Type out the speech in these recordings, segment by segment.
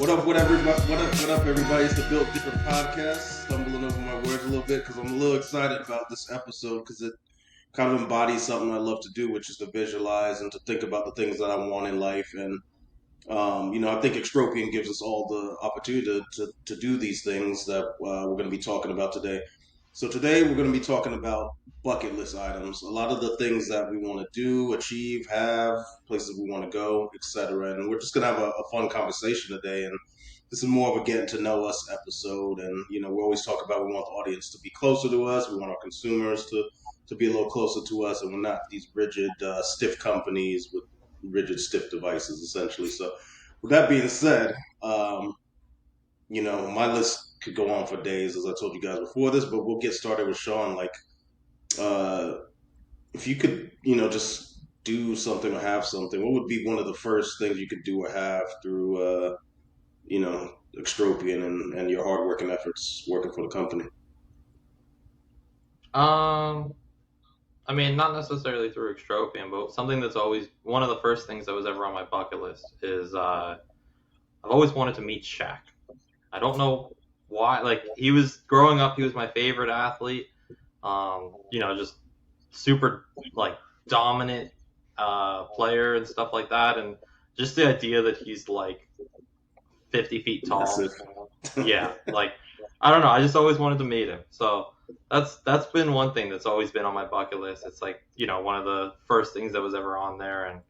What up, everybody? It's the Built Different podcast. Stumbling over my words a little bit because I'm a little excited about this episode because it kind of embodies something I love to do, which is to visualize and to think about the things that I want in life. And I think Extropian gives us all the opportunity to do these things that we're going to be talking about today. So today we're going to be talking about bucket list items, a lot of the things that we want to do, achieve, have, places we want to go, etc. And we're just going to have a fun conversation today. And this is more of a getting to know us episode. And we always talk about we want the audience to be closer to us. We want our consumers to be a little closer to us, and we're not these rigid, stiff companies with rigid, stiff devices, essentially. So, with that being said, my list could go on for days, as I told you guys before this, but we'll get started with Sean. Like, uh, if you could, just do something or have something, what would be one of the first things you could do or have through, Extropian and your hard working efforts working for the company? Um, I mean, not necessarily through Extropian, but something that's always one of the first things that was ever on my bucket list is I've always wanted to meet Shaq. I don't know why. Like he was growing up, he was my favorite athlete. Just super like dominant player and stuff like that, and just the idea that he's like 50 feet That's tall. it. Yeah, like I don't know. I just always wanted to meet him. So that's been one thing that's always been on my bucket list. It's like one of the first things that was ever on there. And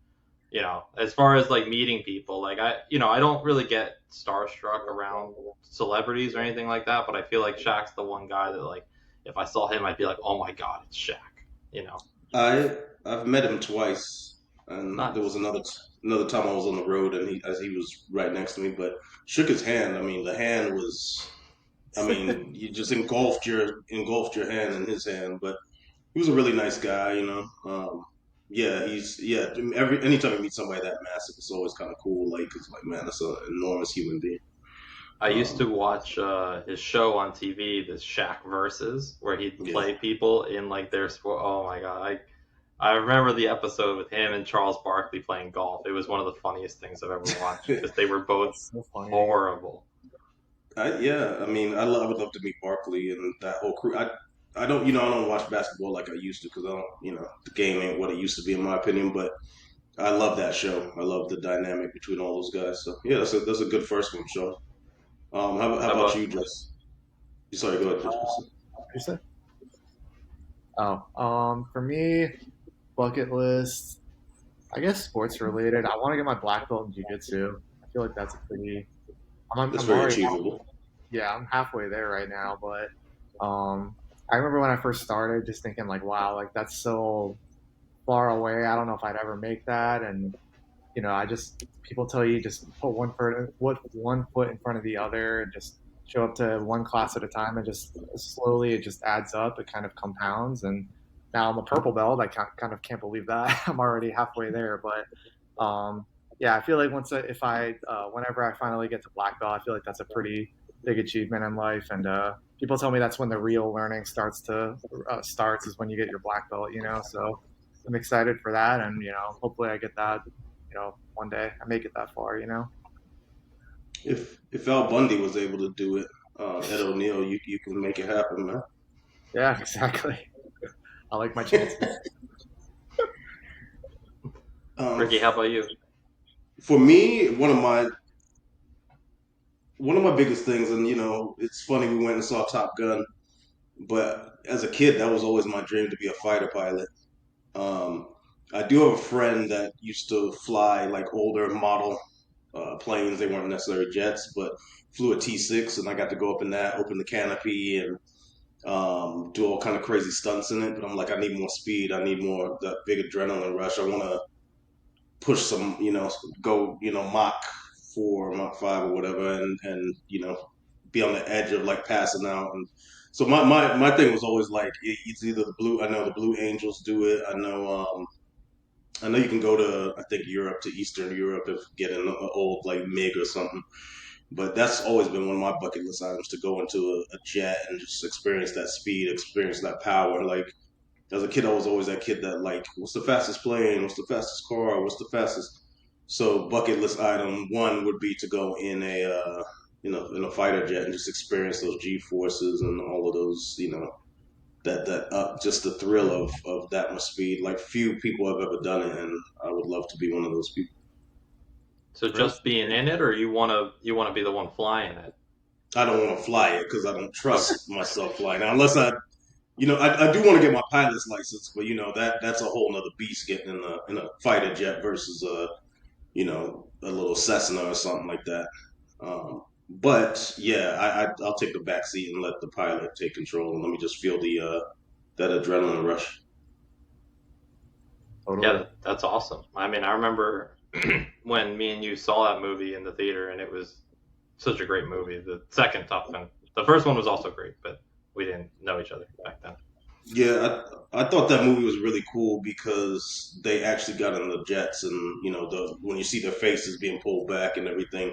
as far as like meeting people, like I don't really get starstruck around celebrities or anything like that. But I feel like Shaq's the one guy that like if I saw him, I'd be like, oh my god, it's Shaq. You know, I've met him twice, and there was nice. another time I was on the road, and he was right next to me, but shook his hand. I mean, the hand was. I mean, you just engulfed your hand in his hand, but he was a really nice guy. Yeah, anytime you meet somebody that massive, it's always kind of cool. Like, it's like, man, that's an enormous human being. I used to Um, watch his show on TV, this Shaq Versus, where he'd yeah, play people in like their sport. Oh my god, I remember the episode with him and Charles Barkley playing golf. It was one of the funniest things I've ever watched because they were both That's so funny. horrible. yeah. I mean, I would love to meet Barkley and that whole crew. I don't watch basketball like I used to because the game ain't what it used to be in my opinion. But I love that show. I love the dynamic between all those guys. So yeah, that's a good first one, Sean. How How about about you, Jess? Sorry, go ahead, Jess. You said? Oh, for me, bucket list. I guess sports related. I want to get my black belt in jiu-jitsu. I feel like that's a pretty. That's I'm very already. achievable. Yeah, I'm halfway there right now. But I remember when I first started, just thinking like, wow, like that's so far away. I don't know if I'd ever make that. And I just people tell you just put one foot in front of the other and just show up to one class at a time and just slowly it just adds up. It kind of compounds, and now I'm a purple belt. I kind of can't believe that I'm already halfway there. But yeah, I feel like if I whenever I finally get to black belt, I feel like that's a pretty big achievement in life. And people tell me that's when the real learning starts is when you get your black belt. So I'm excited for that, and hopefully I get that one day I make it that far. If Al Bundy was able to do it, Ed O'Neill, you can make it happen, man. Yeah, exactly. I like my chances. Um, Ricky? How about you? for me, one of my biggest things, and it's funny we went and saw Top Gun, but as a kid, that was always my dream to be a fighter pilot. Um, I do have a friend that used to fly like older model planes. They weren't necessarily jets, but flew a T6, and I got to go up in that, open the canopy, and do all kind of crazy stunts in it. But I'm like, I need more speed. I need more that big adrenaline rush. I want to push some, go, Mach 4, Mach 5, or whatever, and be on the edge of like passing out. And so my thing was always like it's either the blue. I know the Blue Angels do it. I know you can go to I think Europe to Eastern Europe if get an old like MiG or something. But that's always been one of my bucket list items to go into a jet and just experience that speed, experience that power. Like as a kid, I was always that kid that like, what's the fastest plane? What's the fastest car? What's the fastest? So bucket list item one would be to go in a in a fighter jet and just experience those G forces and all of those that just the thrill of that much speed. Like few people have ever done it, and I would love to be one of those people. So Really? just being in it, or you wanna be the one flying it? I don't want to fly it because I don't trust myself flying. Now, unless I do want to get my pilot's license, but that's a whole nother beast getting in a fighter jet versus a little Cessna or something like that. But yeah, I'll take the back seat and let the pilot take control and let me just feel the that adrenaline rush. Yeah, Totally. that's awesome. I mean, I remember when me and you saw that movie in the theater, and it was such a great movie. The second Top Gun, the first one was also great, but we didn't know each other back then. Yeah, I thought that movie was really cool because they actually got in the jets and the when you see their faces being pulled back and everything,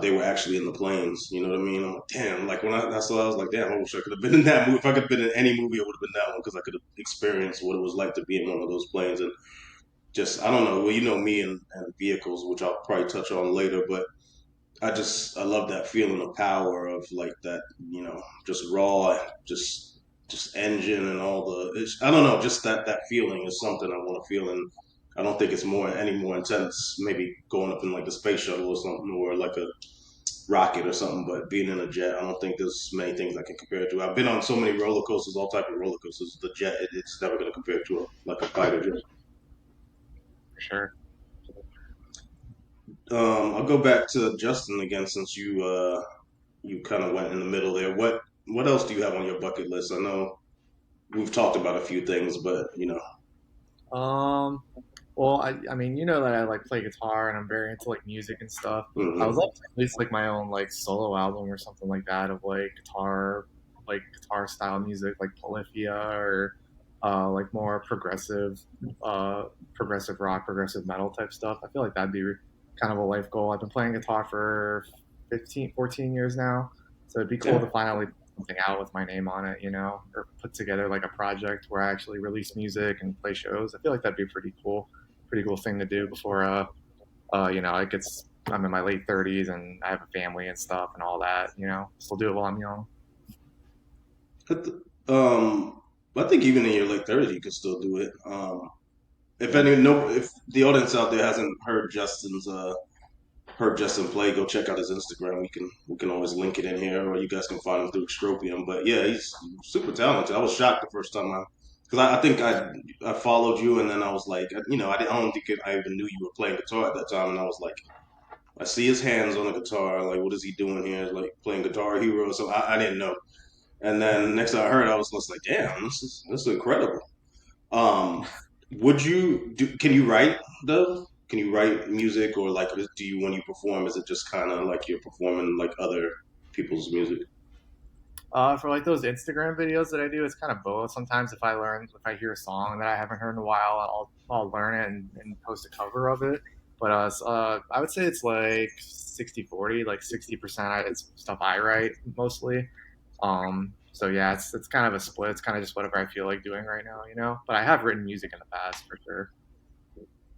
they were actually in the planes. You know what I mean? I'm like, damn. Like when I saw, that, I was like, damn. I wish I could have been in that movie. If I could have been in any movie, it would have been that one because I could have experienced what it was like to be in one of those planes and just I don't know. Well, me and vehicles, which I'll probably touch on later, but I love that feeling of power of like that, just raw, just engine and all I don't know, just that feeling is something I want to feel, and I don't think it's any more intense. Maybe going up in like the space shuttle or something, or like a rocket or something. But being in a jet, I don't think there's many things I can compare it to. I've been on so many roller coasters, all type of roller coasters. The jet, it's never going to compare to like a fighter jet. For sure. I'll go back to Justin again since you kind of went in the middle there. What else do you have on your bucket list? I know we've talked about a few things, but Um, well, I mean, you know that I like play guitar and I'm very into like music and stuff. I would hmm love to release like my own like solo album or something like that of like guitar style music, like Polyphia or like more progressive rock, progressive metal type stuff. I feel like that'd be kind of a life goal. I've been playing guitar for 15, 14 years now, so it'd be cool to yeah, finally put something out with my name on it, or put together like a project where I actually release music and play shows. I feel like that'd be pretty cool thing to do before it gets. I'm in my late 30s and I have a family and stuff and all that. Still do it while I'm young. um, I think even in your late 30s, you can still do it. If Yeah, any, no, if the audience out there hasn't heard Justin play, go check out his Instagram. We can always link it in here, or you guys can find him through Extropian. But yeah, he's super talented. I was shocked the first time because I think I followed you, and then I was like, I don't think I even knew you were playing guitar at that time, and I was like, I see his hands on the guitar, like what is he doing here, like playing Guitar Hero? So I didn't know, and then next thing I heard, I was just like, damn, this is incredible. Um, would you do? Can you write though? Can you write music, or like, do you when you perform? Is it just kind of like you're performing like other people's music? for like those Instagram videos that I do, it's kind of both. Sometimes if I hear a song that I haven't heard in a while, I'll learn it and post a cover of it. But I would say it's like 60-40, like 60% it's stuff I write mostly. So yeah, it's kind of a split. It's kind of just whatever I feel like doing right now. But I have written music in the past for sure.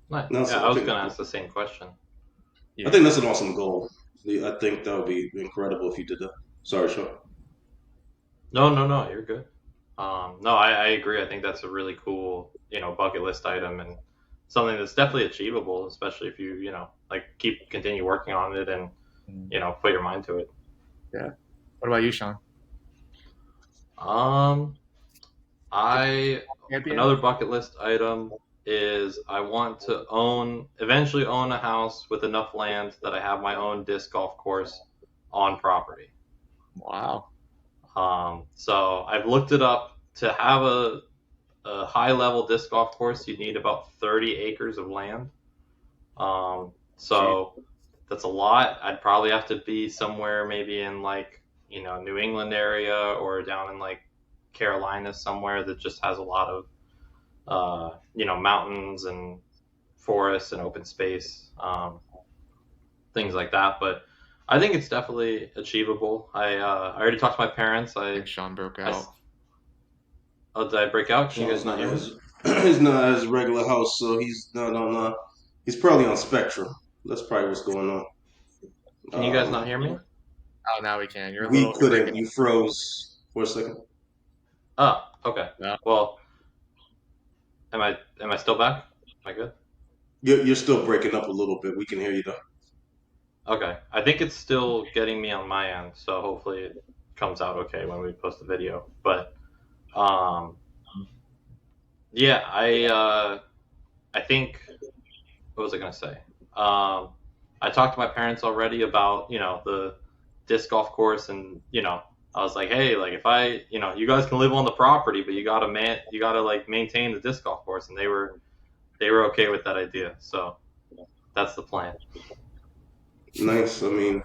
Nice. No, Yeah, so I was gonna ask the same question. I think Yeah. that's an awesome goal. I think that would be incredible if you did that. Sorry, Sean. No, no, no, you're good. No, I agree. I think that's a really cool, bucket list item and something that's definitely achievable, especially if you, like continue working on it and, Mm. put your mind to it. Yeah. What about you, Sean? Um, I Champion? Another bucket list item is I want to eventually own a house with enough land that I have my own disc golf course on property. Wow. So I've looked it up. To have a high level disc golf course, you need about 30 acres of land. Gee. So that's a lot. I'd probably have to be somewhere maybe in like, New England area or down in like Carolina somewhere that just has a lot of, mountains and forests and open space, things like that. But I think it's definitely achievable. I already talked to my parents. I think Sean broke I, out. oh, did I break out? Can you Sean's guys not not hear at me? his he's not at his regular house, so he's no. He's probably on Spectrum. That's probably what's going on. Can you guys not hear me? Oh, now we can. We You're breaking couldn't. You froze for a second. Oh, okay. up. Well, am I still back? Am I good? You're still breaking up a little bit. We can hear you though. Okay. I think it's still getting me on my end, so hopefully it comes out okay when we post the video. But um, yeah, I think what was I gonna say? Um, I talked to my parents already about the disc golf course, and I was like, hey, like if you guys can live on the property, but you gotta like maintain the disc golf course, and they were okay with that idea. So that's the plan. Nice. I mean,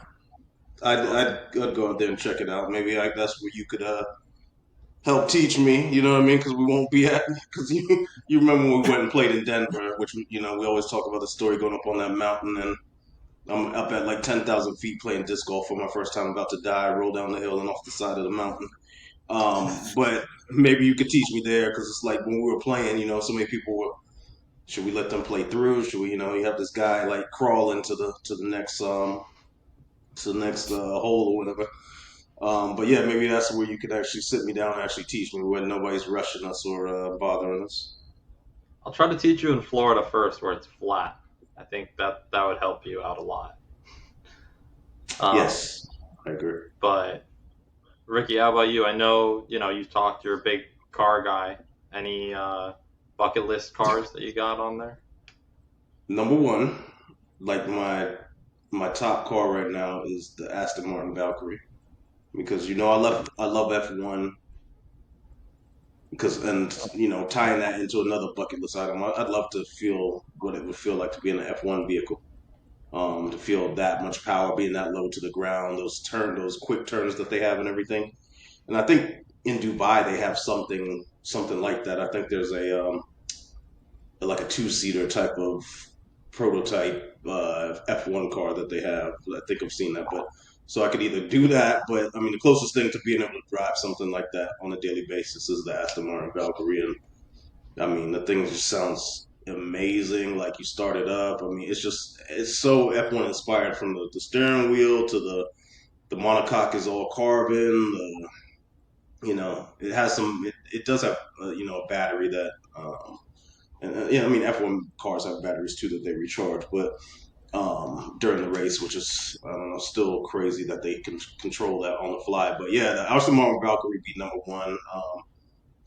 I'd go out there and check it out. Maybe that's where you could help teach me. You know what I mean? Because we won't be at because you remember when we went and played in Denver, which we always talk about the story going up on that mountain, and I'm up at like 10,000 feet playing disc golf for my first time, about to die, roll down the hill and off the side of the mountain. But maybe you could teach me there because it's like when we were playing, so many people were. Should we let them play through? Should we, you have this guy like crawl into the next hole or whatever. But yeah, maybe that's where you could actually sit me down and actually teach me when nobody's rushing us or bothering us. I'll try to teach you in Florida first, where it's flat. I think that would help you out a lot. Um, Yes, I agree. but Ricky, how about you? I know you've talked. You're a big car guy. Any bucket list cars that you got on there? Number one, like my top car right now is the Aston Martin Valkyrie because I love F1 because and tying that into another bucket list item, I'd love to feel what it would feel like to be in an F1 vehicle. To feel that much power being that low to the ground, those quick turns that they have and everything. And I think in Dubai they have something like that. I think there's like a two-seater type of prototype F1 car that they have. I think I've seen that, but so I could either do that, but I mean the closest thing to being able to drive something like that on a daily basis is the Aston Martin Valkyrie, and I mean the thing just sounds amazing. Like you start it up. I mean it's so F1 inspired from the steering wheel to the monocoque is all carbon. It has it does have a battery that and I mean F1 cars have batteries too that they recharge, but during the race, which is I don't know, still crazy that they can control that on the fly. But yeah, the Aston Martin Valkyrie be number one.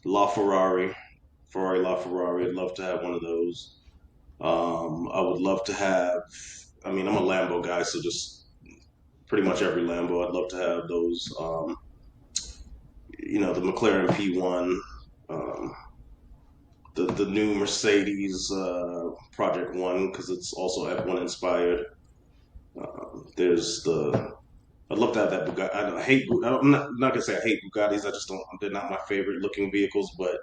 La Ferrari La Ferrari. I'd love to have one of those. I would love to have. I mean, I'm a Lambo guy, so just pretty much every Lambo. I'd love to have those. The McLaren P1. Um, the new Mercedes Project One because it's also F1 inspired. There's the I'd love to have that Bugatti. I hate. I'm not gonna say I hate Bugattis. I just don't. They're not my favorite looking vehicles. But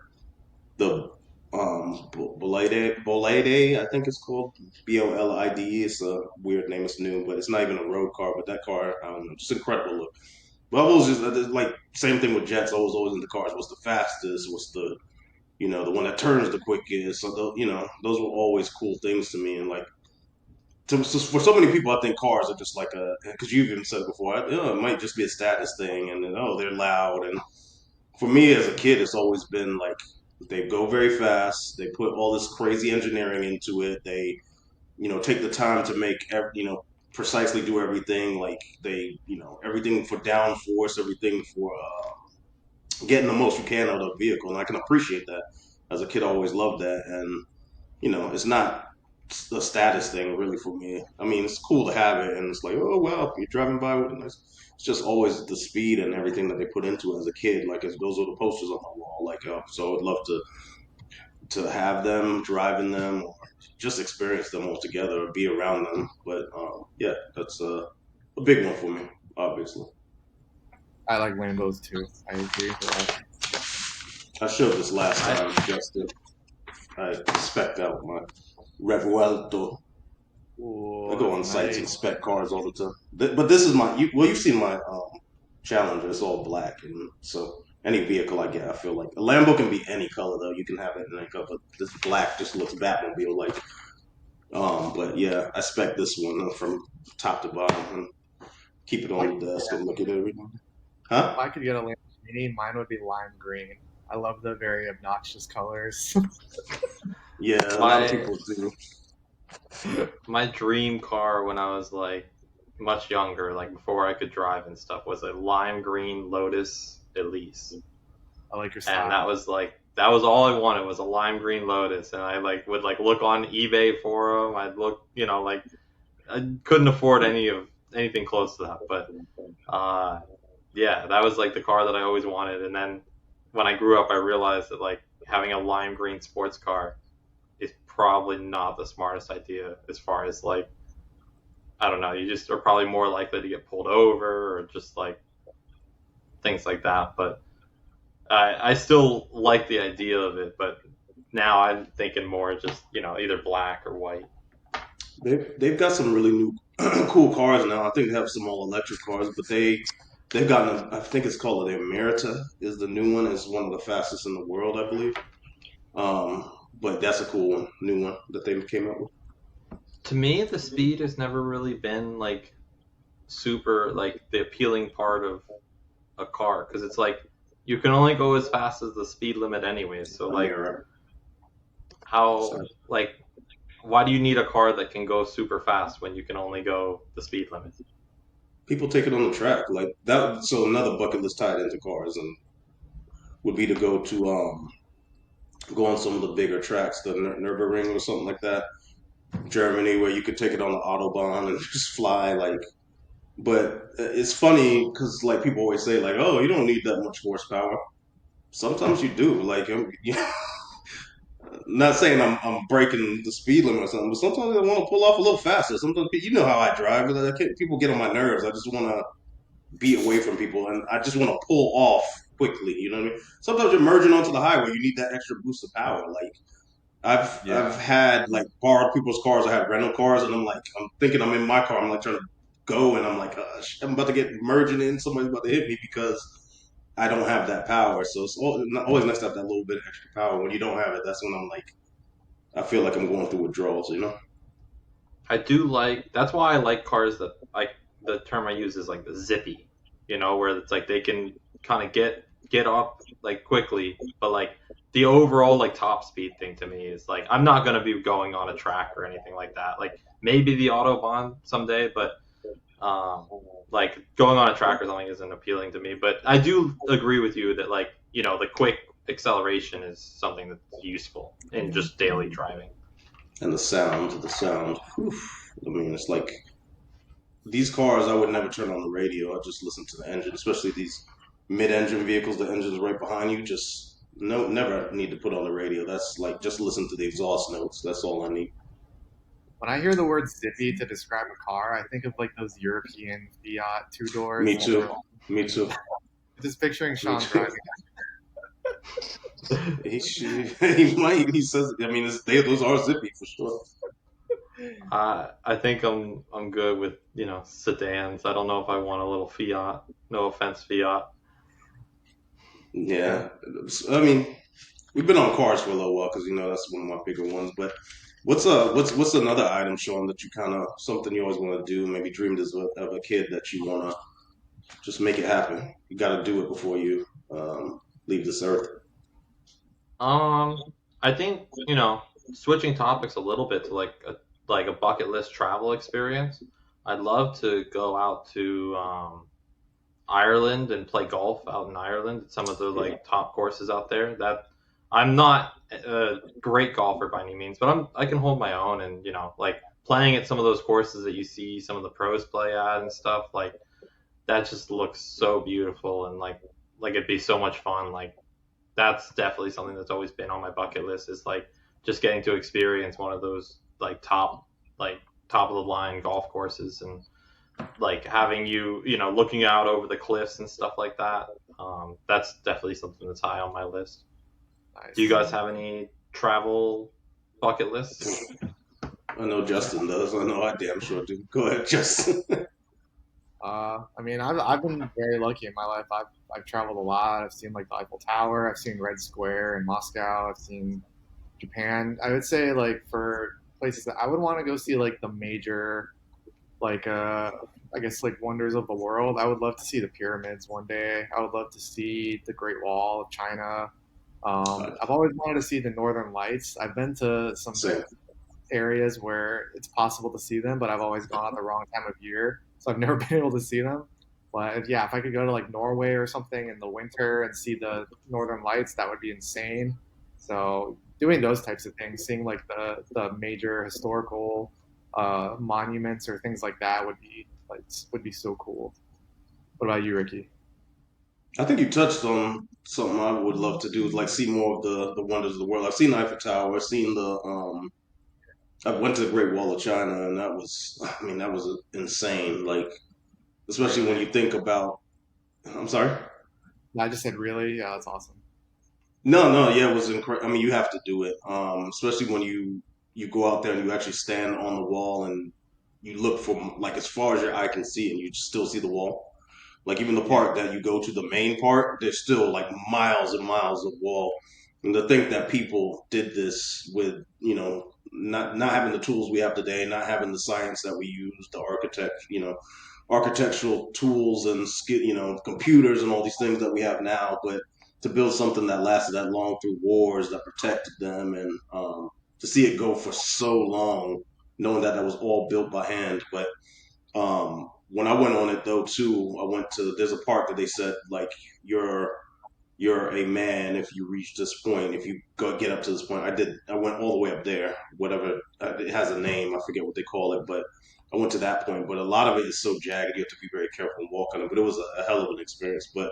the Bolide, I think it's called Bolide. It's a weird name. It's new, but it's not even a road car. But that car, I don't know, just incredible look. But I was just like same thing with jets. I was always into cars. What's the fastest? What's the one that turns the quickest? So those were always cool things to me. And like for so many people, I think cars are just like because you've even said it before. It might just be a status thing, and then they're loud. And for me as a kid, it's always been like they go very fast. They put all this crazy engineering into it. They take the time to make precisely do everything. Like they everything for downforce, everything for getting the most you can out of the vehicle, and I can appreciate that. As a kid, I always loved that, and it's not a status thing really for me. I mean, it's cool to have it, and it's like, oh wow, you're driving by with it. It's just always the speed and everything that they put into it as a kid. Like those are the posters on my wall. Like, so I'd love to have them, drive in them, or just experience them all together, or be around them. But yeah, that's a big one for me, obviously. I like Lambos too. I agree. I showed this last I time, Justin. I spec out my Revuelto. I Oh, go that's on sites and nice. spec cars all the time. But this is you've seen my Challenger. It's all black, and so any vehicle I get, I feel like a Lambo can be any color though. You can have it in any color, but this black just looks Batmobile like. But yeah, I spec this one from top to bottom and keep it If I on could, the desk and look at it every now and then. if Huh? I could get a Lamborghini, mine would be lime green. I love the very obnoxious colors. Yeah, a lot of My people do. my dream car when I was like much younger, like before I could drive and stuff, was a lime green Lotus Elise. I like your And style. that was all I wanted was a lime green Lotus, and I like would like look on eBay for them. I'd look, like I couldn't afford anything close to that, but uh, yeah, that was like the car that I always wanted. And then when I grew up, I realized that like having a lime green sports car is probably not the smartest idea as far as like I don't know, you just are probably more likely to get pulled over or just like things like that. But I still like the idea of it, but now I'm thinking more just either black or white. They've got some really new cool cars now. I think they have some all electric cars, but they've gotten I think it's called the Emerita is the new one. It's one of the fastest in the world, I believe. But that's a cool one, new one that they came out with. To me, the speed has never really been like super like the appealing part of a car because it's like you can only go as fast as the speed limit anyways. So Yeah, like right. how So like why do you need a car that can go super fast when you can only go the speed limit? people take it on the track like that. So another bucket list tied into cars and would be to go on some of the bigger tracks, the Nürburgring or something like that, Germany, where you could take it on the autobahn and just fly like. But it's funny because like people always say like, oh, you don't need that much horsepower. Sometimes you do. Like, not saying I'm breaking the speed limit or something, but sometimes I want to pull off a little faster. Sometimes you know how I drive. People get on my nerves. I just want to be away from people, and I just want to pull off quickly. You know what I mean? Sometimes you're merging onto the highway. You need that extra boost of power. Like I've Yeah. had like borrowed people's cars. I had rental cars, and I'm thinking I'm in my car. I'm like trying to go, and I'm like, I'm about to get merging in. Somebody's about to hit me because I don't have that power. So it's always nice to have that little bit of extra power. When you don't have it, that's when I'm like, I feel like I'm going through withdrawals. You know? I do like that's why I like cars that like the term I use is like the zippy, where it's like they can kind of get up like quickly, but like the overall like top speed thing to me is like I'm not gonna be going on a track or anything like that. Like maybe the autobahn someday, but um, like going on a track or something isn't appealing to me. But I do agree with you that like the quick acceleration is something that's useful in just daily driving. And the sound. Whew. I mean, it's like these cars. I would never turn on the radio. I just listen to the engine, especially these mid-engine vehicles. The engine's right behind you. Just no, never need to put on the radio. That's like just listen to the exhaust notes. That's all I need. When I hear the word zippy to describe a car, I think of like those European Fiat two doors Me that were too. Me too. just picturing Me Sean too. driving. He should. He might. He says. I mean, those are zippy for sure. I think I'm good with sedans. I don't know if I want a little Fiat. No offense, Fiat. Yeah. Yeah. I mean, we've been on cars for a little while because that's one of my bigger ones. But what's another item, Sean, that you kind of something you always want to do? Maybe dreamed as of a kid that you want to just make it happen. You got to do it before you leave this earth. Um, I think switching topics a little bit to like a bucket list travel experience. I'd love to go out to Ireland and play golf out in Ireland at some of the Yeah. like top courses out there. That I'm not a great golfer by any means, but I can hold my own and like playing at some of those courses that you see some of the pros play at and stuff like that just looks so beautiful and like it'd be so much fun. Like that's definitely something that's always been on my bucket list is like just getting to experience one of those like top of the line golf courses and like having looking out over the cliffs and stuff like that. That's definitely something that's high on my list. Do you Nice. guys have any travel bucket lists? I know Justin does. I know I damn sure do. Go ahead, Justin. I mean, I've been very lucky in my life. I've traveled a lot. I've seen like the Eiffel Tower. I've seen Red Square in Moscow. I've seen Japan. I would say like for places that I would want to go see like the major like I guess like wonders of the world. I would love to see the pyramids one day. I would love to see the Great Wall of China. Uh, I've always wanted to see the Northern Lights. I've been to some Same. areas where it's possible to see them, but I've always gone at the wrong time of year, so I've never been able to see them. But yeah, if I could go to like Norway or something in the winter and see the Northern Lights, that would be insane. So doing those types of things, seeing like the major historical monuments or things like that would be so cool. What about you, Ricky? I think you touched on something I would love to do is like see more of the wonders of the world. I've seen Eiffel Tower. I've seen the I went to the Great Wall of China, and that was, I mean, that was insane. Like, especially when Really? you think about. I'm sorry. I just said really. Yeah, that's awesome. No, no, yeah, it was incredible. I mean, you have to do it, especially when you go out there and you actually stand on the wall and you look from like as far as your eye can see, and you still see the wall. Like even the Yeah, part that you go to, the main part, there's still like miles and miles of wall. And to think that people did this with, not having the tools we have today, not having the science that we use, the architect, architectural tools and skill, computers and all these things that we have now, but to build something that lasted that long through wars that protected them, and to see it go for so long, knowing that that was all built by hand. But when I went on it though too, I went to there's a part that they said like you're you're a man if you reach this point. If you go get up to this point, I went all the way up there. Whatever it has a name, I forget what they call it, but I went to that point. But a lot of it is so jagged, you have to be very careful and walk on it. But it was a hell of an experience. But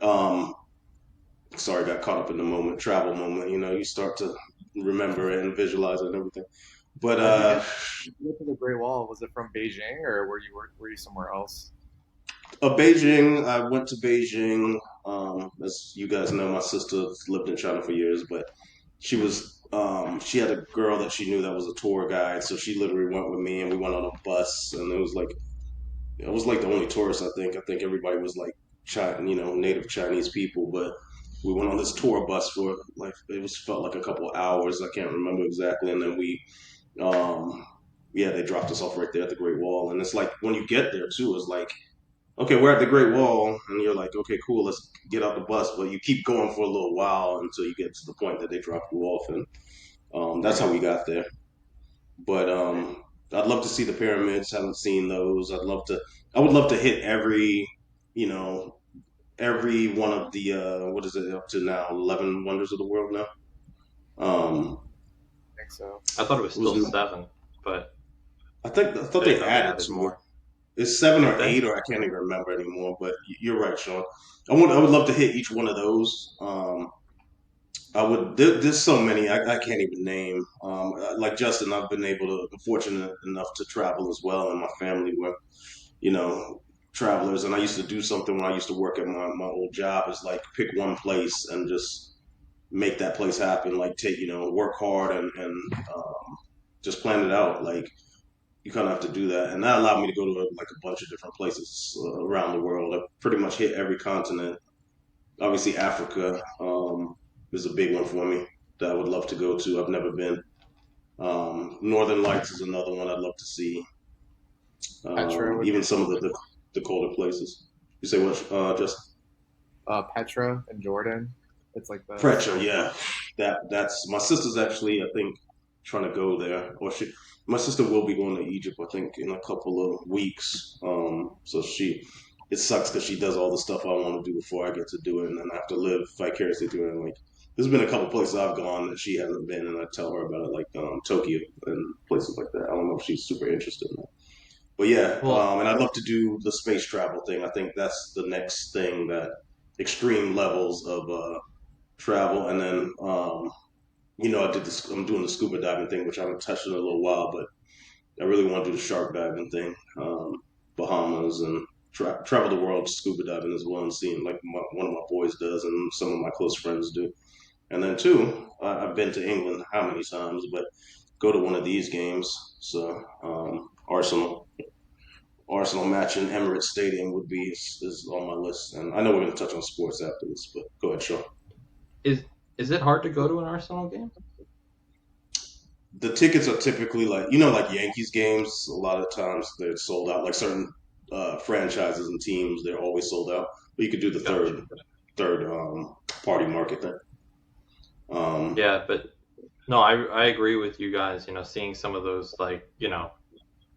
um, sorry, got caught up in the moment, travel moment. You start to remember it and visualize it and everything. But how'd you get? Did you get to the Great Wall? Was it from Beijing or were you somewhere else? Beijing. I went to Beijing. As you guys know, my sister lived in China for years, but she had a girl that she knew that was a tour guide, so she literally went with me, and we went on a bus, and it was like the only tourist. I think everybody was like China, native Chinese people, but we went on this tour bus for like it was felt like a couple of hours. I can't remember exactly, and then um, yeah, they dropped us off right there at the Great Wall, and it's like when you get there too, it's like okay, we're at the Great Wall, and you're like, okay, cool, let's get out the bus. But you keep going for a little while until you get to the point that they drop you off, and that's how Right. we got there. But Right. I'd love to see the pyramids. Haven't seen those. I would love to hit you know, every one of the what is it up to now? 11 wonders of the world now. I think so. I thought it was Was still seven, but I thought I didn't they know they added added to it. more. It's seven Did or they? eight, or I can't even remember anymore. But you're right, Sean. I would love to hit each one of those. There's so many I can't even name. Like Justin, I've been fortunate enough to travel as well, and my family were, you know, travelers. And I used to do something when I used to work at my old job is like pick one place and just make that place happen. Like work hard and just plan it out. Like you kind of have to do that, and that allowed me to go to like a bunch of different places around the world. I pretty much hit every continent. Obviously, Africa is a big one for me that I would love to go to. I've never been. Northern Lights is another one I'd love to see. Petra would be Even some of amazing. the colder places. You say what? Just Petra in Jordan. It's like the Pressure, so yeah. That's my sister's actually, I think, trying to go there, or my sister will be going to Egypt, I think, in a couple of weeks. So it sucks because she does all the stuff I want to do before I get to do it, and then I have to live vicariously through it. Like, there's been a couple places I've gone that she hasn't been, and I tell her about it, like Tokyo and places like that. I don't know if she's super interested in that. But yeah, Well, and I'd love to do the space travel thing. I think that's the next thing that extreme levels of travel, and then I did this. I'm doing the scuba diving thing, which I haven't touched in a little while, but I really want to do the shark diving thing, Bahamas, and travel the world scuba diving as well, and seeing like one of my boys does, and some of my close friends do. And then two, I've been to England how many times, but go to one of these games. So Arsenal match in Emirates Stadium is on my list, and I know we're going to touch on sports after this, but go ahead, Sean. is is it hard to go to an Arsenal game? the tickets are typically like like Yankees games. A lot of times they're sold out. Like certain franchises and teams, they're always sold out. But you could do the Gotcha. third party market thing. Um, Yeah, but no, I agree with you guys. Seeing some of those like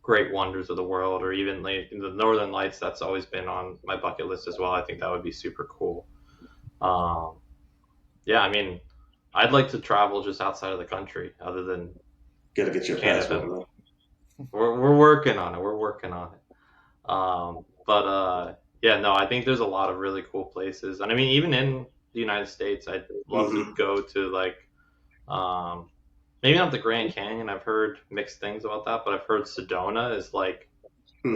great wonders of the world, or even like the Northern Lights. That's always been on my bucket list as well. I think that would be super cool. Um, yeah, I mean, I'd like to travel just outside of the country, other than Gotta get your Canada. passport, man. We're working on it. We're working on it. But yeah, no, I think there's a lot of really cool places, and I mean, even in the United States, I'd love to Hmm. go to like um, maybe not the Grand Canyon. I've heard mixed things about that, but I've heard Sedona is like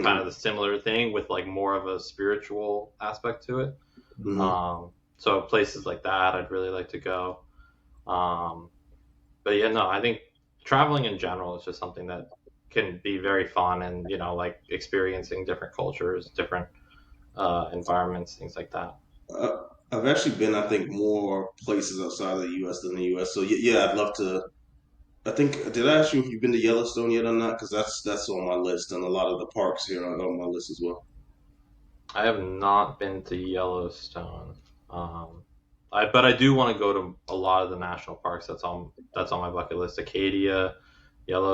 kind of Hmm. the similar thing with like more of a spiritual aspect to it. Hmm. So places like that, I'd really like to go. Um, but yeah, no, I think traveling in general is just something that can be very fun, and like experiencing different cultures, different environments, things like that. Uh, I've actually been, I think, more places outside of the U.S. than the U.S. So yeah, I'd love to. I think did I ask you if you've been to Yellowstone yet or not? Because that's on my list, and a lot of the parks here are on my list as well. I have not been to Yellowstone. Um, but I do want to go to a lot of the national parks. That's on my bucket list. Acadia,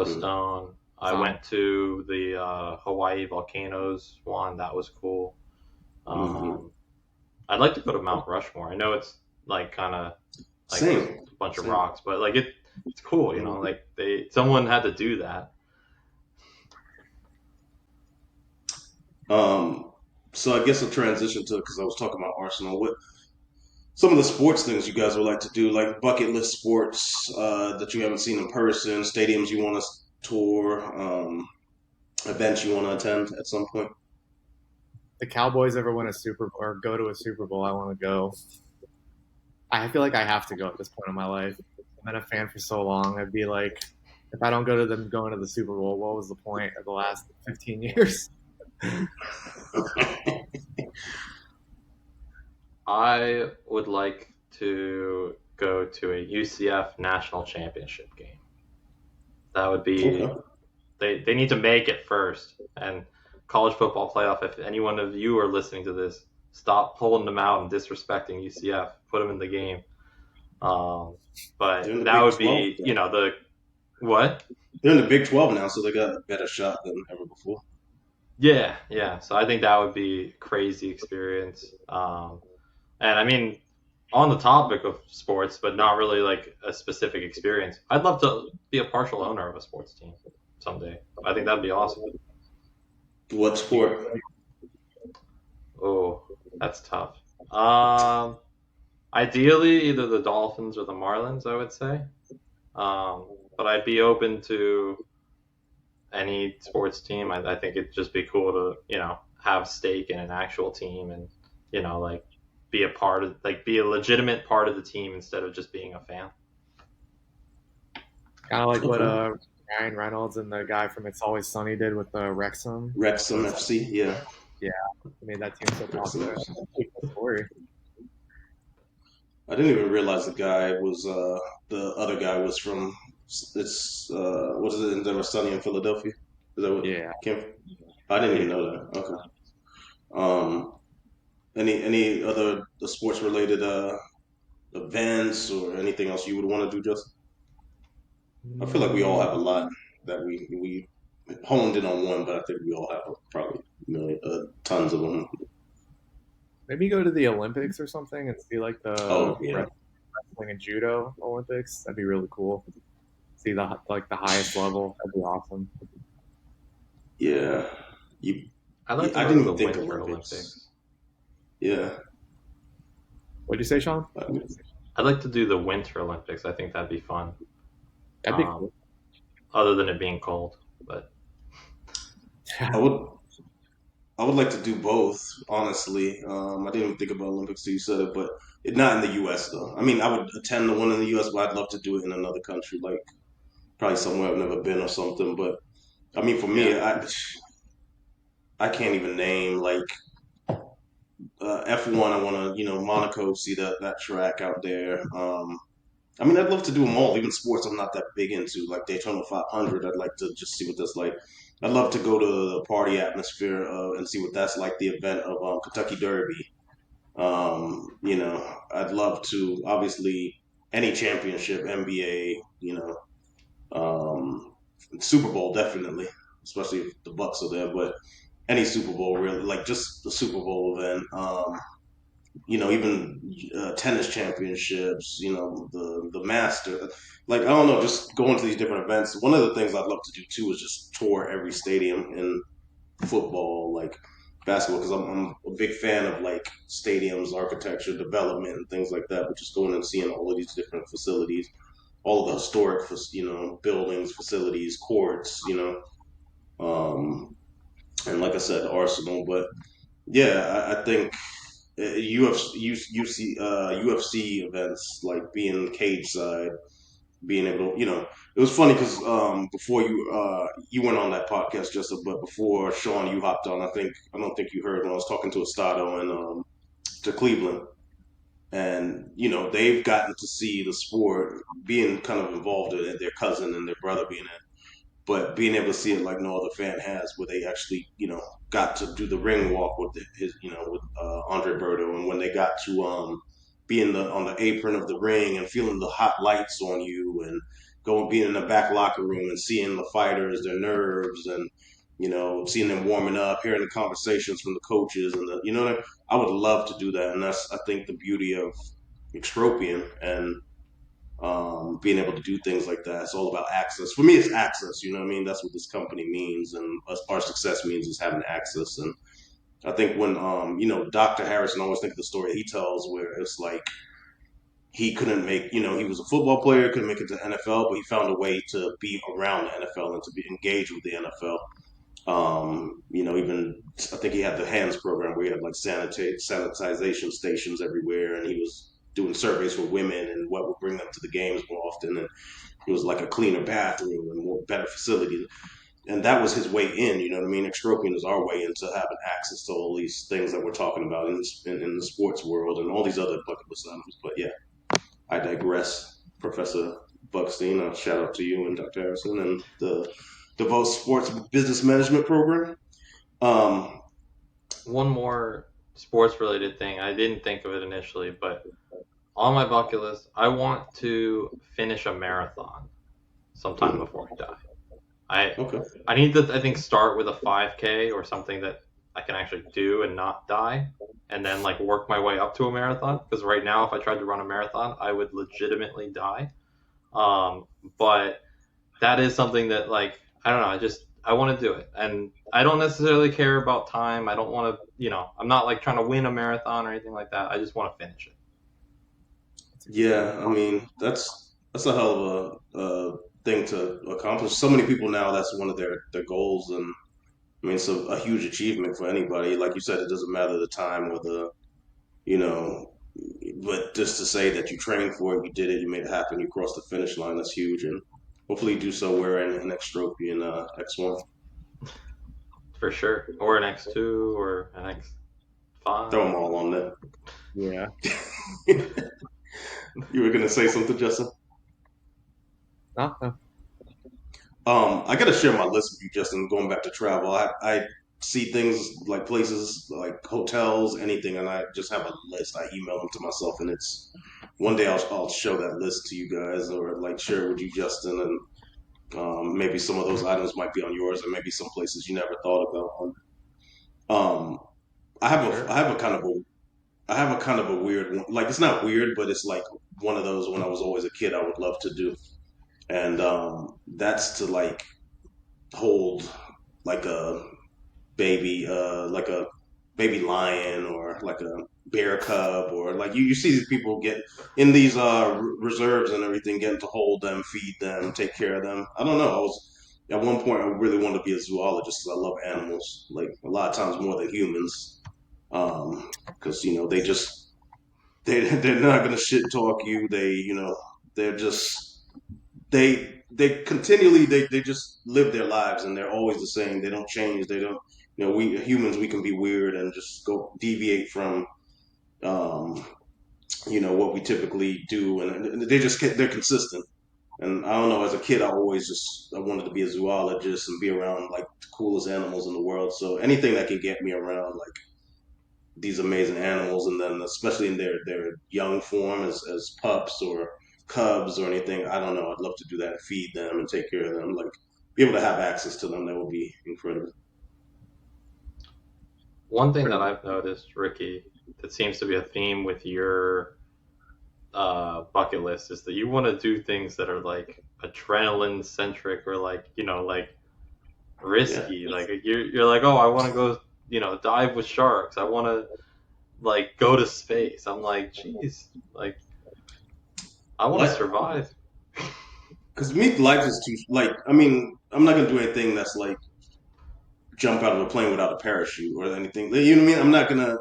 Mm-hmm. Yellowstone. I Some went to the Hawaii volcanoes one. That was cool. Mm-hmm. Um, I'd like to go to Mount Rushmore. I know it's like kind of like just Same, a bunch of same. rocks, but like it's cool. Mhm. Like someone had to do that. Um, so I guess I'll transition to because I was talking about Arsenal. What some of the sports things you guys would like to do, like bucket list sports that you haven't seen in person, stadiums you want to tour, events you want to attend at some point. the Cowboys ever win a Super Bowl or go to a Super Bowl, I want to go. I feel like I have to go at this point in my life. I've been a fan for so long. I'd be like, if I don't go to them going to the Super Bowl, what was the point of the last 15 years? I would like to go to a UCF national championship game. That would be Okay. they need to make it first. And college football playoff. If any one of you are listening to this, stop pulling them out and disrespecting UCF. Put them in the game. Um, They're but in the that Big would 12 be now. the what? They're in the Big 12 now, so they got a better shot than ever before. Yeah, yeah. So I think that would be a crazy experience. And I mean, on the topic of sports, but not really like a specific experience. I'd love to be a partial owner of a sports team someday. I think that'd be awesome. What You sport? Oh, that's tough. Um, Ideally, either the Dolphins or the Marlins, I would say. But I'd be open to any sports team. I think it'd just be cool to have stake in an actual team, and like be a part of like be a legitimate part of the team instead of just being a fan. kind of like what Okay. Ryan Reynolds and the guy from It's Always Sunny did with Wrexham. Wrexham That's FC, yeah. yeah, made that team so Wrexham popular. FC. Pretty cool story. I didn't even realize the guy was the other guy was from it's what is it? Never Sunny in Philadelphia. Is that what Yeah, came? I didn't even yeah. know that. Okay. Um, any other sports related events or anything else you would want to do, Justin? I feel like we all Mm, have a lot that we honed in on one, but I think we all have probably tons of them. maybe go to the Olympics or something and see like the Oh yeah, wrestling and judo Olympics. That'd be really cool. See the highest level. That'd be awesome. yeah. You, I'd like to I go to didn't the even think Winter Olympics. Olympics. Yeah. What'd you say, Sean? I'd like to do the Winter Olympics. I think that'd be fun. That'd be Um, cool. Other than it being cold, but I would I would like to do both, honestly. I didn't even think about Olympics till you said it, but not in the U.S. though. I mean, I would attend the one in the U.S., but I'd love to do it in another country, like probably somewhere I've never been or something. But I mean, for Yeah, me, I can't even name like F1. I want to Monaco see that track out there. I mean, I'd love to do them all, even sports I'm not that big into, like Daytona 500. I'd like to just see what that's like. I'd love to go to the party atmosphere and see what that's like, the event of Kentucky Derby. I'd love to, obviously, any championship, NBA, Super Bowl, definitely, especially if the Bucks are there, but any Super Bowl, really, like just the Super Bowl event. Even tennis championships, the master. Like I don't know, just going to these different events. One of the things I'd love to do too is just tour every stadium in football, like basketball, because I'm a big fan of like stadiums, architecture, development, and things like that. But just going and seeing all of these different facilities, all of the historic, buildings, facilities, courts, and like I said, Arsenal. But yeah, I think UFC events like being cage side, being able to, it was funny because before you went on that podcast, Justin, but before Sean, you hopped on. I don't think you heard when I was talking to Estado and to Cleveland, and they've gotten to see the sport being kind of involved in it, their cousin and their brother being in it, but being able to see it like no other fan has, where they actually, got to do the ring walk with with Andre Berto, and when they got to be on the apron of the ring and feeling the hot lights on you, and going being in the back locker room and seeing the fighters, their nerves, and seeing them warming up, hearing the conversations from the coaches, and I would love to do that, and that's I think the beauty of Extropian and being able to do things like that. It's all about access. For me, it's access. You know what I mean? That's what this company means, and our success means is having access. And I think when Dr. Harrison, I always think of the story he tells where it's like he couldn't make, he was a football player, couldn't make it to the NFL, but he found a way to be around the NFL and to be engaged with the NFL. Even I think he had the hands program where he had like sanitization stations everywhere, and he was doing surveys for women and what would bring them to the games more often. And it was like a cleaner bathroom and more better facilities. And that was his way in, you know what I mean? Extropian is our way into having access to all these things that we're talking about in the sports world and all these other bucket list items. But yeah, I digress. Professor Buckstein, shout out to you and Dr. Harrison and the DeVos Sports Business Management Program. Um, One more sports related thing. I didn't think of it initially, but on my bucket list, I want to finish a marathon sometime hmm, before I die. I okay. I need to I think start with a 5K or something that I can actually do and not die, and then like work my way up to a marathon. Because right now, if I tried to run a marathon, I would legitimately die. Um, but that is something that like I don't know. I want to do it, and I don't necessarily care about time. I don't want to, I'm not like trying to win a marathon or anything like that. I just want to finish it. That's a good Yeah, I goal. mean that's a hell of a thing to accomplish. So many people now that's one of their goals, and I mean it's a huge achievement for anybody. Like you said, it doesn't matter the time or you know, but just to say that you trained for it, you did it, you made it happen, you crossed the finish line. That's huge, and hopefully you do so wearing an Extropian X1. For sure, or an X2 or an Throw them X5. all on there. Yeah. You were gonna say something, Justin? No, no. I gotta share my list with you, Justin. Going back to travel, I see things like places like hotels, anything, and I just have a list. I email them to myself, and it's one day I'll show that list to you guys, or like share it with you, Justin, and maybe some of those items might be on yours, and maybe some places you never thought about. Um, For sure. I have a kind of a I have a kind of a weird one. Like it's not weird, but it's like one of those when I was always a kid I would love to do, and that's to like hold like like a baby lion or like a bear cub or like you see these people get in these reserves and everything, getting to hold them, feed them, take care of them. I don't know. I was at one point I really wanted to be a zoologist because I love animals, like a lot of times more than humans. Because they just they're not gonna shit talk you. They're just they continually they just live their lives and they're always the same. They don't change. They don't. We humans we can be weird and just go deviate from um, what we typically do, and they're consistent. And I don't know, as a kid, I wanted to be a zoologist and be around like the coolest animals in the world. So anything that can get me around like these amazing animals, and then especially in their young form as pups or cubs or anything, I don't know. I'd love to do that and feed them and take care of them, like be able to have access to them. That would be incredible. One thing Pretty that much. I've noticed, Ricky, that seems to be a theme with your bucket list is that you want to do things that are like adrenaline centric or like like Yeah. risky. Like you're like, oh, I want to go dive with sharks. I want to like go to space. I'm like, geez, like I want to Like, survive. because me, life is too like. I mean, I'm not gonna do anything that's like jump out of a plane without a parachute or anything. You know what I mean? I'm not gonna.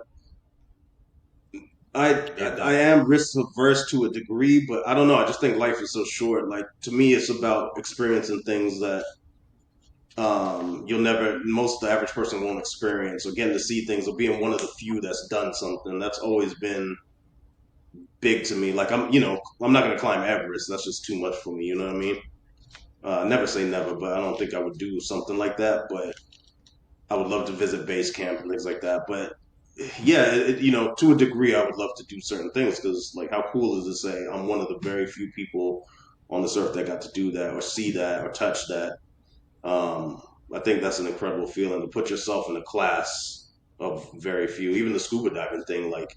I Yeah, I am risk averse to a degree, but I don't know. I just think life is so short. Like to me, it's about experiencing things that you'll never. Most the average person won't experience, or getting to see things, or being one of the few that's done something. That's always been big to me. Like I'm not gonna climb Everest. That's just too much for me. You know what I mean? Never say never, but I don't think I would do something like that. But I would love to visit base camp and things like that. But yeah, to a degree, I would love to do certain things because, like, how cool is to say I'm one of the very few people on this earth that got to do that or see that or touch that. Um, I think that's an incredible feeling to put yourself in a class of very few. Even the scuba diving thing, like,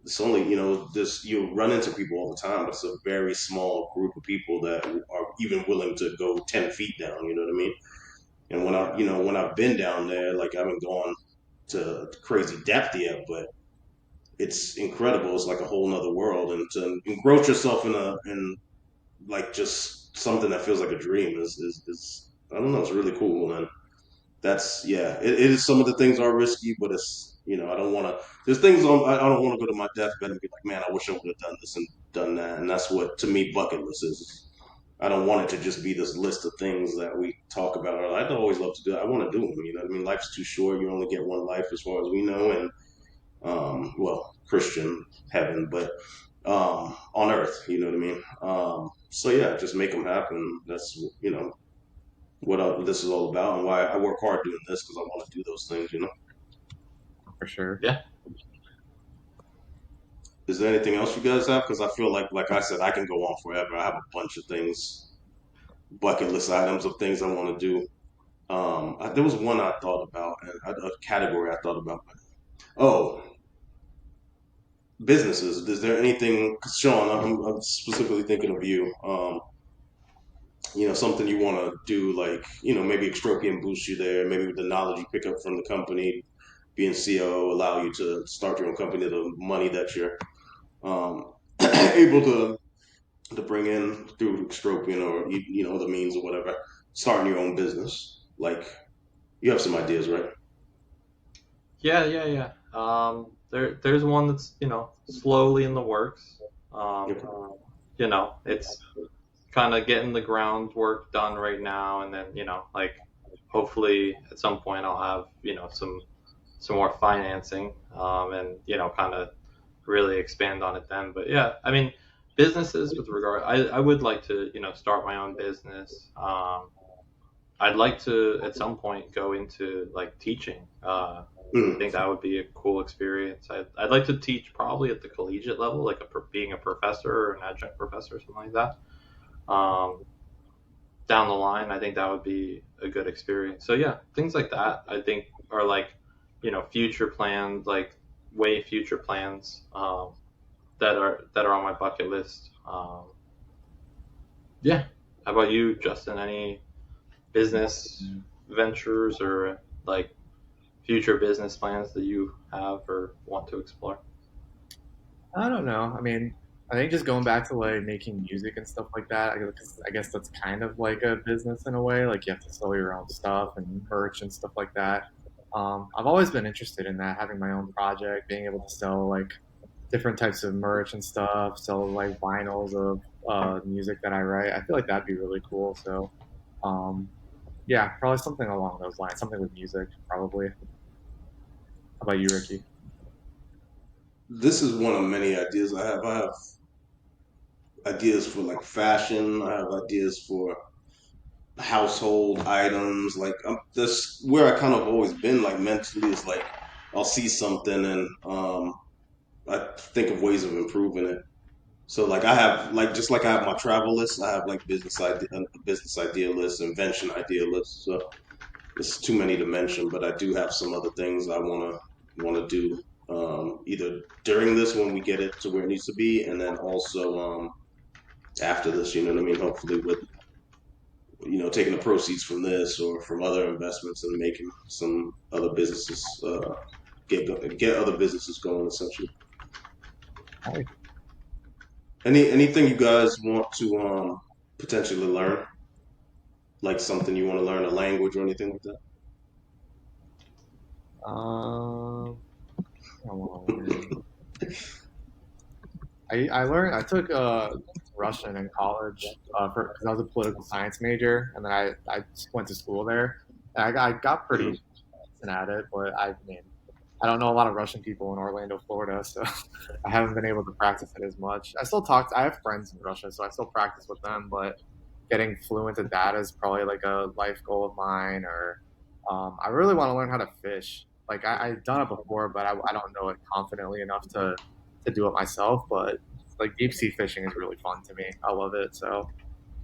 it's only this you run into people all the time, but it's a very small group of people that are even willing to go 10 feet down. You know what I mean? And when I've been down there, like I haven't gone to crazy depth yet, but it's incredible. It's like a whole nother world, and to engross yourself in like just something that feels like a dream is I don't know. It's really cool, and that's yeah. It is some of the things are risky, but it's I don't want to. There's things I don't want to go to my deathbed and be like, man, I wish I would have done this and done that, and that's what to me bucket list is. I don't want it to just be this list of things that we talk about. I'd always love to do. I want to do them. You know what I mean? Life's too short. You only get one life, as far as we know, and well, Christian heaven, but on earth. You know what I mean? So yeah, just make them happen. That's what this is all about, and why I work hard doing this because I want to do those things. For sure. yeah, Is there anything else you guys have? Because I feel like I said, I can go on forever. I have a bunch of things, bucket list items of things I want to do. There was one I thought about, and a category I thought about. Oh, businesses. Is there anything, 'cause Sean? I'm specifically thinking of you. Something you want to do, like maybe Extropian boost you there. Maybe with the knowledge you pick up from the company, being CEO allow you to start your own company. The money that you're able to bring in through Extropian or the means or whatever, starting your own business. Like you have some ideas, right? yeah. There's one that's slowly in the works. Yep. It's kind of getting the groundwork done right now, and then like hopefully at some point I'll have some more financing, and kind of really expand on it then. But yeah, I mean, businesses with regard, I would like to start my own business. I'd like to at some point go into like teaching. I Mm. think that would be a cool experience. I'd like to teach probably at the collegiate level, like being a professor or an adjunct professor, or something like that. Um, Down the line, I think that would be a good experience. So yeah, things like that I think are like future plans, like way future plans, that are on my bucket list. Yeah. How about you, Justin? Any business ventures or like future business plans that you have or want to explore? I don't know. I mean, I think just going back to like making music and stuff like that, I guess that's kind of like a business in a way. Like you have to sell your own stuff and merch and stuff like that. I've always been interested in that, having my own project, being able to sell like different types of merch and stuff, sell like vinyls of music that I write. I feel like that'd be really cool. So, um, yeah, probably something along those lines, something with music, probably. How about you, Ricky? this is one of many ideas I have. I have ideas for like fashion. I have ideas for household items. Like that's where I kind of always been. Like mentally, is like I'll see something and I think of ways of improving it. So like I have like just like I have my travel list, I have like business idea list, invention idea list. So it's too many to mention, but I do have some other things I wanna do. Either during this when we get it to where it needs to be, and then also after this. You know what I mean? Hopefully with taking the proceeds from this or from other investments and making some other businesses get other businesses going essentially. Nice. Anything you guys want to potentially learn, like something you want to learn, a language or anything like that? I want to learn. I took Russian in college because I was a political science major, and then I went to school there. And I got pretty Hmm. decent at it, but I mean, I don't know a lot of Russian people in Orlando, Florida, so I haven't been able to practice it as much. I still talk. I have friends in Russia, so I still practice with them, but getting fluent in that is probably like a life goal of mine. Or I really want to learn how to fish. Like I've done it before, but I don't know it confidently enough to do it myself. But like deep sea fishing is really fun to me. I love it. So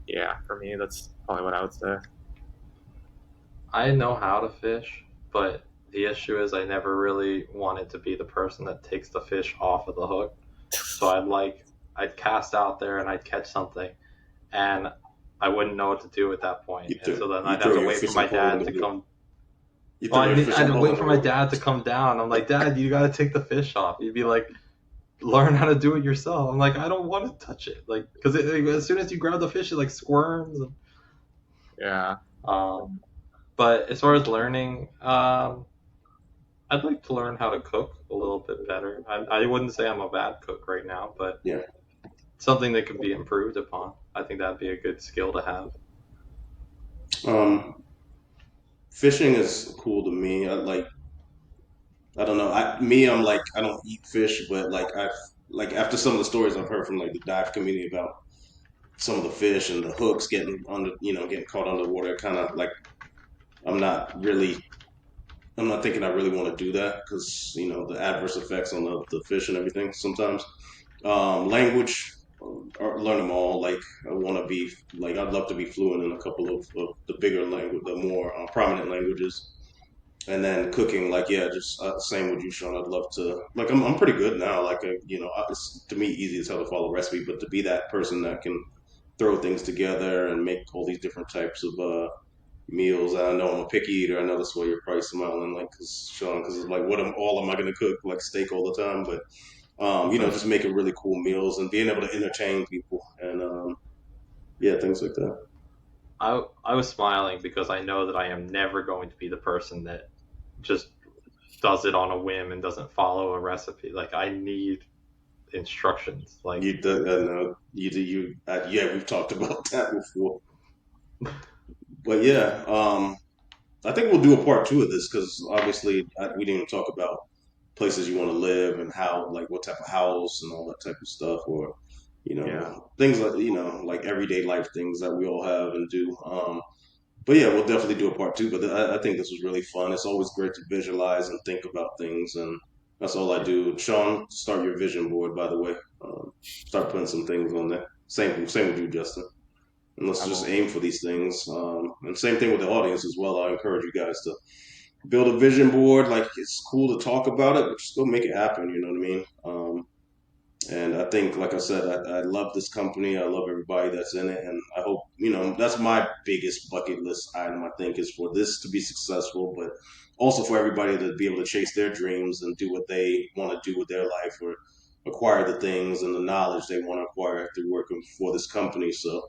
yeah, for me, that's probably what I would say. I know how to fish, but the issue is I never really wanted to be the person that takes the fish off of the hook. So I'd cast out there and I'd catch something, and I wouldn't know what to do at that point. You And throw so then you I'd have throw to your wait for fishing my pole in dad the to water. come. You Well, throw your I had fishing to pole wait in for the my water. dad to come down. I'm like, Dad, you got to take the fish off. He'd be like, learn how to do it yourself. I'm like, I don't want to touch it, like, because as soon as you grab the fish, it like squirms. Yeah. Um, but as far as learning, I'd like to learn how to cook a little bit better. I wouldn't say I'm a bad cook right now, but Yeah. something that could be improved upon. I think that'd be a good skill to have. Um, Fishing is cool to me. I don't know. I'm like I don't eat fish, but like after some of the stories I've heard from like the dive community about some of the fish and the hooks getting under, getting caught underwater, kind of like I'm not really, I'm not thinking I really want to do that because the adverse effects on the fish and everything sometimes. Language, learn them all. Like I want to be like I'd love to be fluent in a couple of the bigger language, the more prominent languages. And then cooking, like yeah, just same with you, Sean. I'd love to. Like I'm pretty good now. Like it's to me easy as hell to follow a recipe, but to be that person that can throw things together and make all these different types of meals. I know I'm a picky eater. I know that's why you're probably smiling, like, cause Sean, because it's like, am I gonna cook? Like steak all the time, but just making really cool meals and being able to entertain people and yeah, things like that. I was smiling because I know that I am never going to be the person that just does it on a whim and doesn't follow a recipe. Like I need instructions. Like Yeah, we've talked about that before. But yeah, I think we'll do a part two of this because obviously we didn't even talk about places you want to live and how, like, what type of house and all that type of stuff, or Yeah. things like like everyday life things that we all have and do. But yeah, we'll definitely do a part two. But I think this was really fun. It's always great to visualize and think about things, and that's all I do. Sean, start your vision board, by the way. Start putting some things on there. Same with you, Justin. And let's I just will. aim for these things. And same thing with the audience as well. I encourage you guys to build a vision board. Like it's cool to talk about it, but just go make it happen. You know what I mean? And I think, like I said, I love this company. I love everybody that's in it, and I hope that's my biggest bucket list item. I think is for this to be successful, but also for everybody to be able to chase their dreams and do what they want to do with their life, or acquire the things and the knowledge they want to acquire through working for this company. So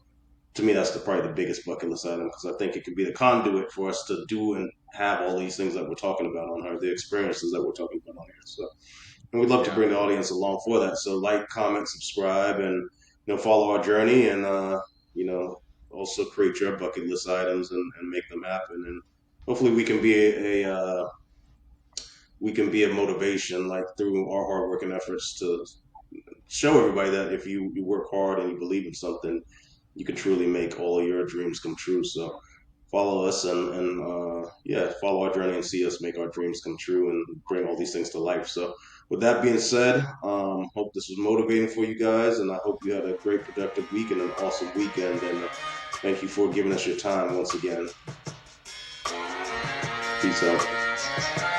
to me, that's probably the biggest bucket list item because I think it could be the conduit for us to do and have all these things that we're talking about on here, the experiences that we're talking about on here. So, and we'd love to Yeah. bring the audience along for that. So, like, comment, subscribe, and follow our journey, and you know, also create your bucket list items and make them happen. And hopefully, we can be we can be a motivation, like through our hard work and efforts, to show everybody that if you work hard and you believe in something, you can truly make all of your dreams come true. So follow us and yeah, follow our journey and see us make our dreams come true and bring all these things to life. So with that being said, hope this was motivating for you guys, and I hope you had a great productive week and an awesome weekend. And thank you for giving us your time once again. Peace out.